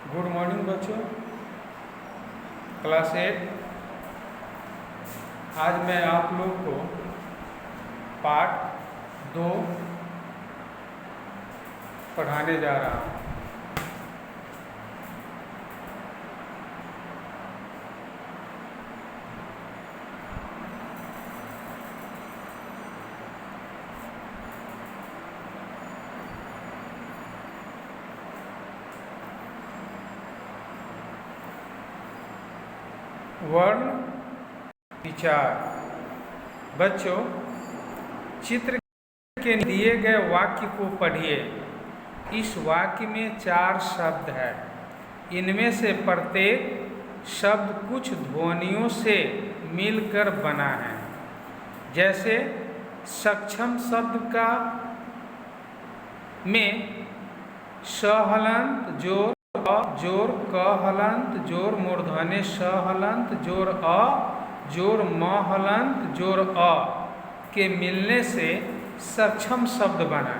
Good morning बच्चों, class 8। आज मैं आप लोग को पाठ 2 पढ़ाने जा रहा हूँ। वर्ण विचार। बच्चों, चित्र के दिए गए वाक्य को पढ़िए। इस वाक्य में 4 शब्द हैं। इनमें से प्रत्येक शब्द कुछ ध्वनियों से मिलकर बना है। जैसे सक्षम शब्द का में स हलंत जोर अ जोर क हलंत जोर मूर्धन्य स हलंत जोर अ जोर म हलंत जोर अ के मिलने से सक्षम शब्द बना।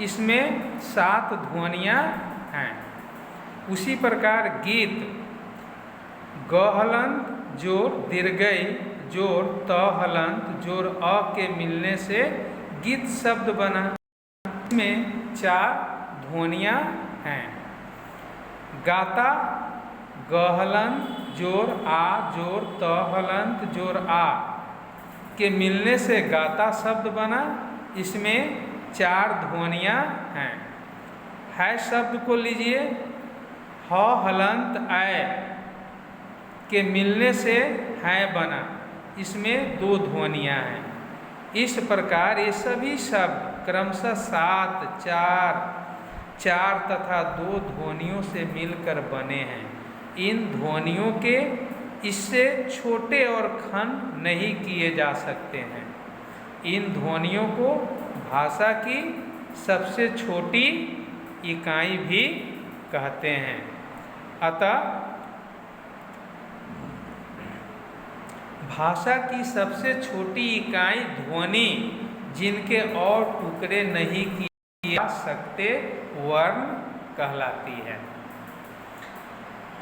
इसमें 7 ध्वनियाँ हैं। उसी प्रकार गीत ग हलंत जोर दीर्घई जोर त हलंत जोर अ के मिलने से गीत शब्द बना। इसमें 4 ध्वनियाँ हैं। गाता ग हलंत जोर आ जोर त हलंत जोर आ के मिलने से गाता शब्द बना। इसमें 4 ध्वनियाँ हैं। है शब्द को लीजिए, ह हलंत ऐ के मिलने से है बना। इसमें 2 ध्वनियाँ हैं। इस प्रकार ये सभी शब्द क्रमशः 7, 4 तथा 2 ध्वनियों से मिलकर बने हैं। इन ध्वनियों के इससे छोटे और खंड नहीं किए जा सकते हैं। इन ध्वनियों को भाषा की सबसे छोटी इकाई भी कहते हैं। अतः भाषा की सबसे छोटी इकाई ध्वनि जिनके और टुकड़े नहीं किए जा सकते वर्ण कहलाती है।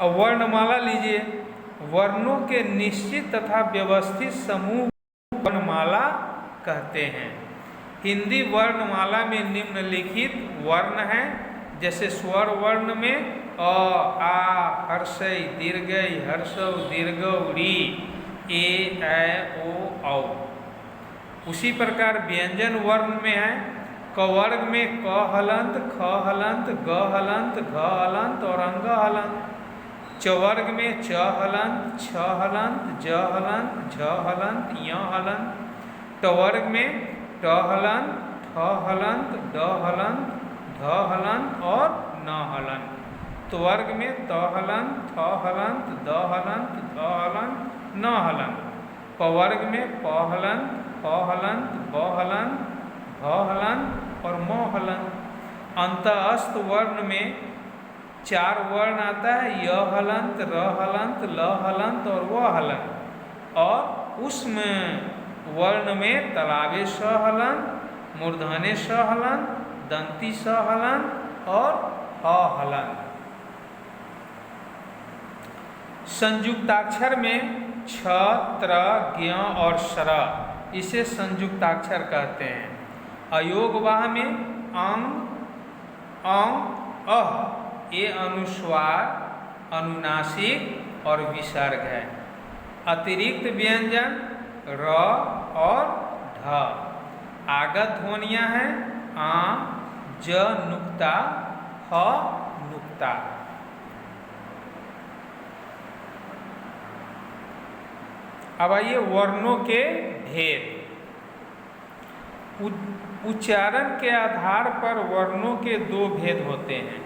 अब वर्णमाला लीजिए। वर्णों के निश्चित तथा व्यवस्थित समूह वर्णमाला कहते हैं। हिंदी वर्णमाला में निम्नलिखित वर्ण हैं। जैसे स्वर वर्ण में अ आ हर्षई दीर्घई हर्षौ दीर्घौ री ए ऐ ओ औ। उसी प्रकार व्यंजन वर्ण में है। क वर्ग में क हलंत ख हलंत ग हलंत घ हलंत और अंग हलंत। च वर्ग में च हलंत छ हलंत ज हलंत झ हलंत य हलंत। ट वर्ग में ट हलंत ठ हलंत ड हलंत ध हलंत और न हलंत। त वर्ग में त हलंत थ हलंत द हलंत ध हलंत न हलंत। प वर्ग में प हलंत फ हलंत ब हलंत भ हलंत और म हलंत। अंतःस्थ वर्ण में 4 वर्ण आता है। य हलंत र हलंत ल हलंत और व हलंत। और उसमें वर्ण में तलावे स हलंत मूर्धन्य स हलंत दंती स हलंत और ह हलंत। संयुक्ताक्षर में छ त्र ज्ञ और श्र, इसे संयुक्ताक्षर कहते हैं। अयोगवाह में अंग अंग अह ये अनुस्वार अनुनासिक और विसर्ग है। अतिरिक्त व्यंजन र और ढ। आगत ध्वनियाँ हैं आ ज नुक्ता ह नुक्ता। अब आइए वर्णों के भेद। उच्चारण के आधार पर वर्णों के 2 भेद होते हैं,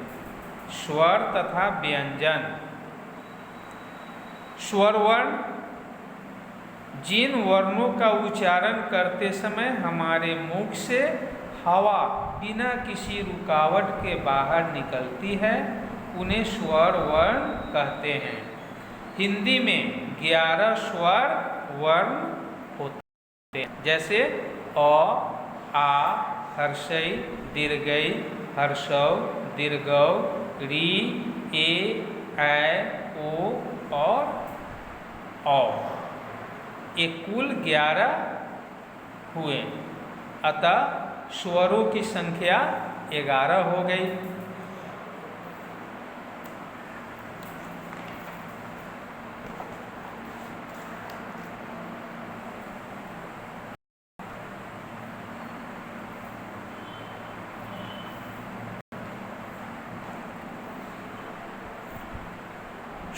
स्वर तथा व्यंजन। स्वर वर्ण जिन वर्णों का उच्चारण करते समय हमारे मुख से हवा बिना किसी रुकावट के बाहर निकलती है, उन्हें स्वर वर्ण कहते हैं। हिंदी में 11 स्वर वर्ण होते हैं। जैसे अ आ हर्षई दीर्घई हर्षौ दीर्घौ री ए ऐ ओ और औ, ये कुल 11 हुए। अतः स्वरों की संख्या 11 हो गई।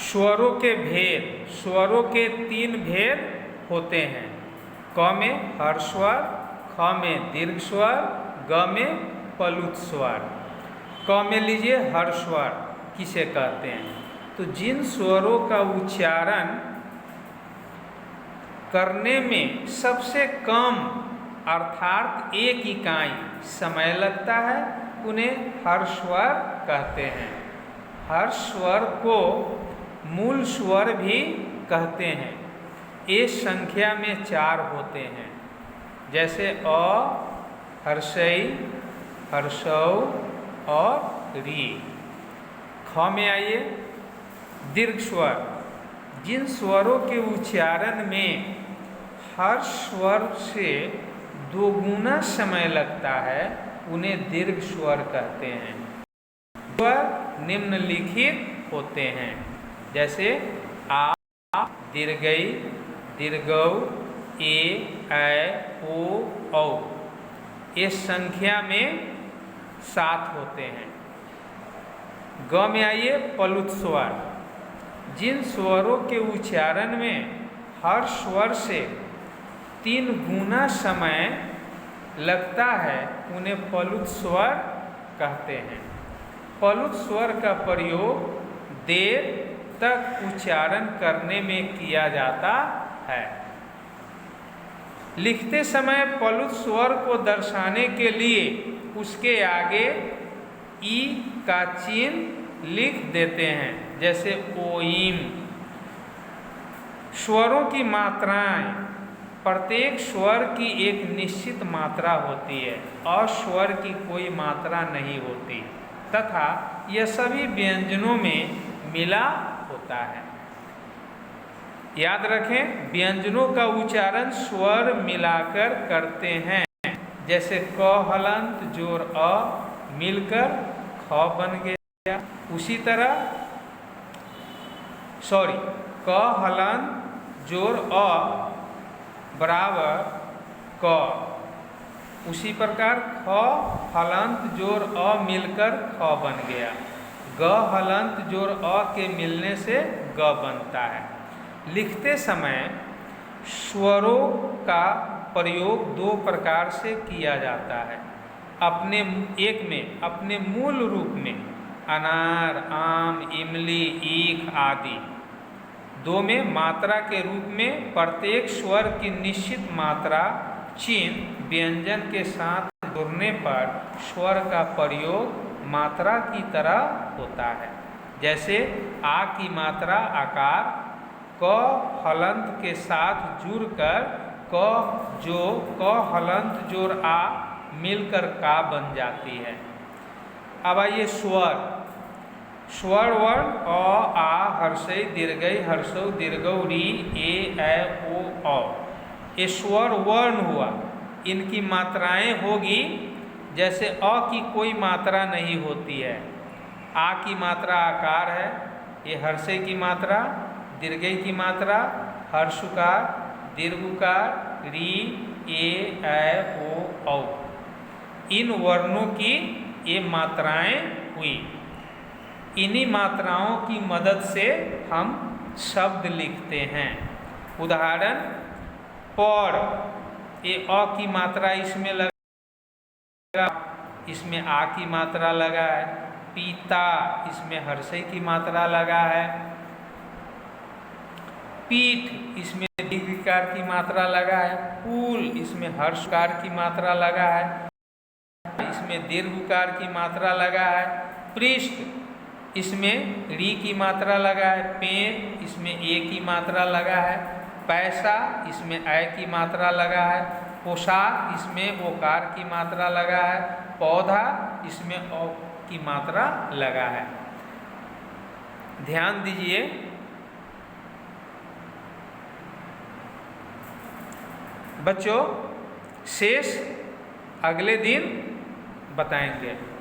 स्वरों के भेद, स्वरों के 3 भेद होते हैं। क में हर्ष स्वर, ख में दीर्घ स्वर, ग में पलुत स्वर। क में लीजिए हर्ष स्वर किसे कहते हैं? तो जिन स्वरों का उच्चारण करने में सबसे कम अर्थात 1 इकाई समय लगता है, उन्हें हर्ष स्वर कहते हैं। हर्ष स्वर को मूल स्वर भी कहते हैं। ये संख्या में 4 होते हैं, जैसे अ, हर्षई, हर्षौ और री। ख में आइए दीर्घ स्वर। जिन स्वरों के उच्चारण में हर्ष स्वर से 2 गुना समय लगता है, उन्हें दीर्घ स्वर कहते हैं। स्वर निम्नलिखित होते हैं, जैसे आ, दीर्घई, दीर्घौ, ए, ऐ, ओ, औ। ये संख्या में 7 होते हैं। ग में आइए पलुत स्वर। जिन स्वरों के उच्चारण में हर स्वर से 3 गुना समय लगता है, उन्हें पलुत स्वर कहते हैं। पलुत स्वर का प्रयोग देर तक उच्चारण करने में किया जाता है। लिखते समय पलुत स्वर को दर्शाने के लिए उसके आगे ई का चिन्ह लिख देते हैं, जैसे ओइम। स्वरों की मात्राएं, प्रत्येक स्वर की एक निश्चित मात्रा होती है, अस्वर की कोई मात्रा नहीं होती, तथा यह सभी व्यंजनों में मिला होता है। याद रखें, व्यंजनों का उच्चारण स्वर मिलाकर करते हैं, जैसे क हलंत जोर अ मिलकर ख बन गया। उसी तरह क हलंत जोर अ बराबर क। उसी प्रकार ख हलंत जोर अ मिलकर ख बन गया। ग हलंत जोर अ के मिलने से ग बनता है। लिखते समय स्वरों का प्रयोग 2 प्रकार से किया जाता है। एक में अपने मूल रूप में अनार, आम, इमली, ईख आदि। 2 में मात्रा के रूप में प्रत्येक स्वर की निश्चित मात्रा चिन्ह व्यंजन के साथ जुड़ने पर स्वर का प्रयोग मात्रा की तरह होता है। जैसे आ की मात्रा आकार क हलंत के साथ जुड़कर क हलंत जोर आ मिलकर का बन जाती है। अब आइए स्वर। स्वर वर्ण अ, आ, हर्षई, दीर्घई, हर्षौ, दीर्घौ, री, ए, ऐ, ओ, औ। ये स्वर वर्ण हुआ। इनकी मात्राएं होगी, जैसे अ की कोई मात्रा नहीं होती है। आ की मात्रा आकार है, ये हर्षई की मात्रा, दीर्घई की मात्रा, हर्षुकार, दीर्घुकार, री, ए, ऐ, ओ, औ। इन वर्णों की ये मात्राएं हुई। इन्हीं मात्राओं की मदद से हम शब्द लिखते हैं। उदाहरण पौड़, ये अ की मात्रा इसमें लगा, इसमें आ की मात्रा लगा है। पीता, इसमें हर्षई की मात्रा लगा है। पीठ, इसमें दीर्घकार की मात्रा लगा है। फूल, इसमें हर्षकार की मात्रा लगा है, इसमें दीर्घकार की मात्रा लगा है। पृष्ठ, इसमें री की मात्रा लगा है। पेड़, इसमें ए की मात्रा लगा है। पैसा, इसमें ऐ की मात्रा लगा है। पोशाक, इसमें ओकार की मात्रा लगा है। पौधा, इसमें औ की मात्रा लगा है। ध्यान दीजिए। बच्चों शेष अगले दिन बताएंगे।